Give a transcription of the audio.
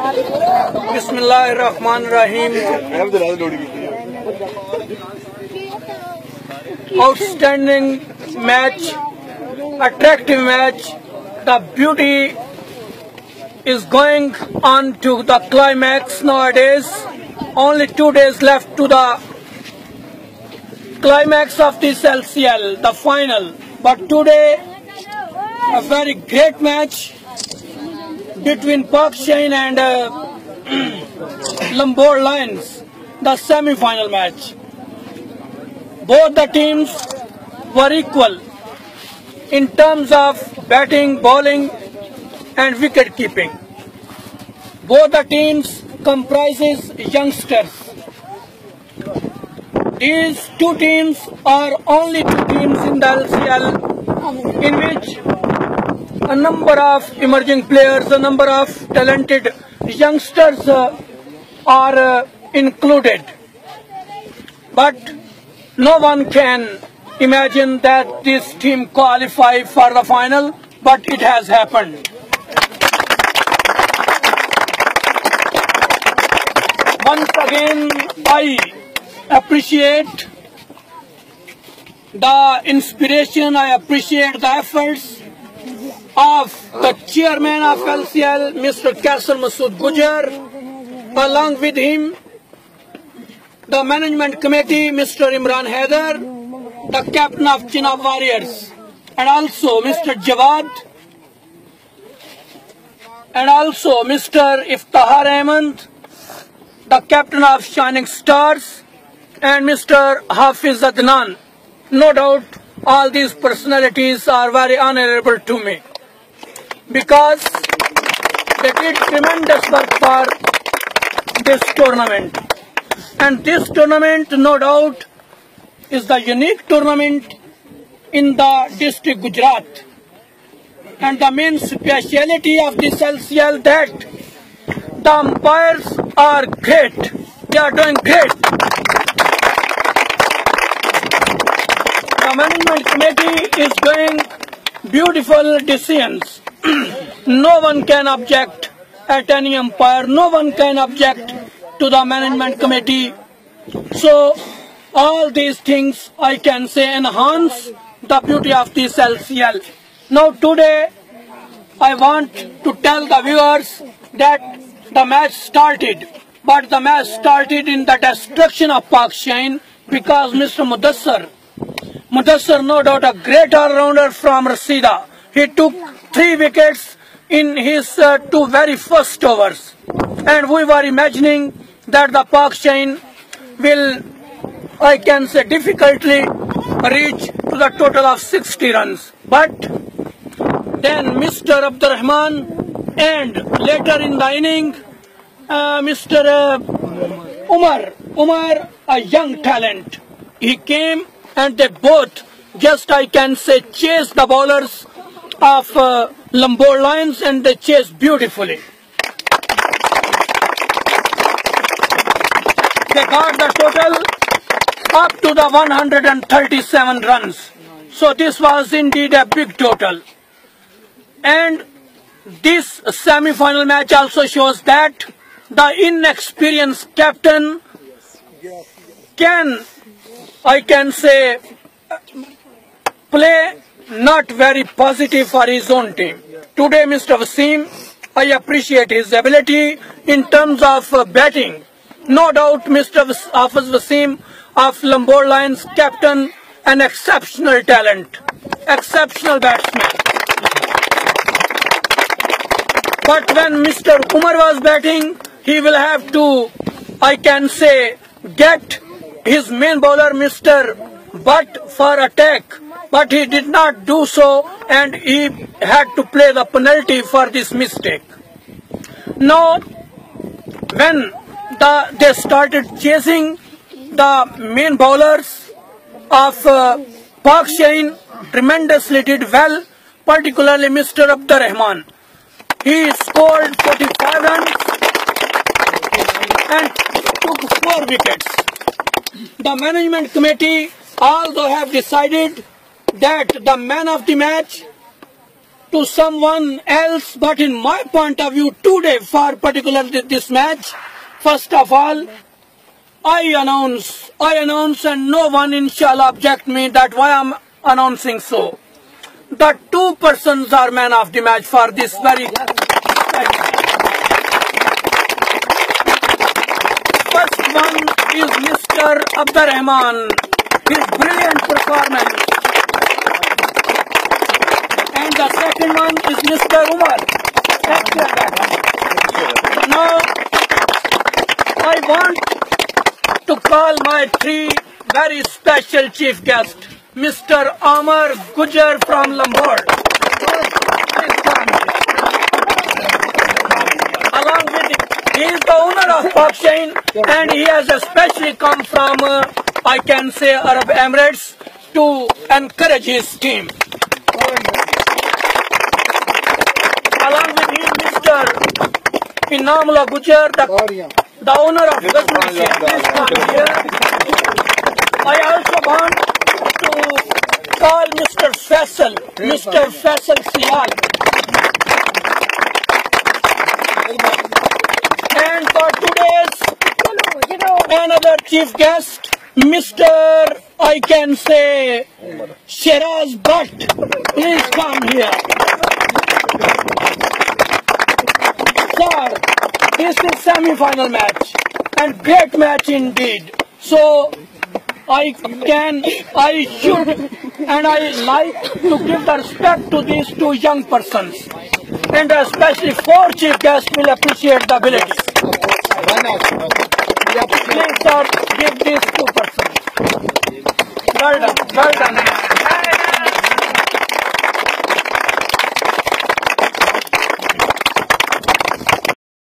Bismillahirrahmanirrahim. Outstanding match, attractive match. The beauty is going on to the climax nowadays. Only 2 days left to the climax of this LCL, the final. But today, a very great match between Park Shine and Lahore Lions, the semi-final match. Both the teams were equal in terms of batting, bowling and wicket keeping. Both the teams comprises youngsters. These two teams are only two teams in the LCL in which a number of emerging players, a number of talented youngsters are included. But no one can imagine that this team qualify for the final, but it has happened. Once again, I appreciate the inspiration, I appreciate the efforts of the chairman of LCL, Mr. Kaisar Masood Gujar, along with him, the management committee, Mr. Imran Haider, the captain of Chinab Warriors, and also Mr. Jawad, and also Mr. Iftihar Ahmed, the captain of Shining Stars, and Mr. Hafiz Adnan. No doubt, all these personalities are very honorable to me, because they did tremendous work for this tournament. And this tournament, no doubt, is the unique tournament in the district Gujarat. And the main speciality of this LCL that the umpires are great. They are doing great. The management committee is doing beautiful decisions. No one can object at any umpire. No one can object to the management committee. So all these things, I can say, enhance the beauty of this LCL. Now today, I want to tell the viewers that the match started. But the match started in the destruction of Park Shine because Mr. Mudassar, no doubt a great all-rounder from Rasida. He took 3 wickets in his 2 very first overs. And we were imagining that the Park Shine will, I can say, difficultly reach to the total of 60 runs. But then Mr. Abdurrahman and later in the inning, Mr. Umar, a young talent, he came and they both, just I can say, chased the bowlers of Lahore Lions, and they chased beautifully. They got the total up to the 137 runs. So this was indeed a big total. And this semi-final match also shows that the inexperienced captain can, I can say, play not very positive for his own team. Today, Mr. Wasim, I appreciate his ability in terms of batting. No doubt, Mr. Hafiz Wasim of Lahore Lions, captain, an exceptional talent, exceptional batsman. But when Mr. Umar was batting, he will have to, I can say, get his main bowler, Mr. Butt, for attack. But he did not do so, and he had to play the penalty for this mistake. Now, when they started chasing the main bowlers of Park Shine, tremendously did well, particularly Mr. Abdurrahman. He scored 45 runs and took 4 wickets. The management committee also have decided that the man of the match to someone else, but in my point of view today, for particularly this match, first of all, I announce, and no one inshallah object me that why I'm announcing so. The two persons are man of the match for this very special. First one is Mr. Abdurrahman, his brilliant performance. And the second one is Mr. Umar. Now, I want to call my three very special chief guests. Mr. Amar Gujar from Lahore. Along with it, he is the owner of Pakshain, and he has especially come from, I can say, Arab Emirates to encourage his team. Along with him, Mr. Inamullah Gujar, the owner of Gazmir. I also want to call Mr. Faisal Siyal. And for today's another chief guest, Mr. I can say Shiraz Bhatt. Please come here. Sir, this is semi-final match and great match indeed. So I should, and I like to give the respect to these two young persons, and especially four chief guests will appreciate the ability. Please, sir, give these two persons. Well done, well done.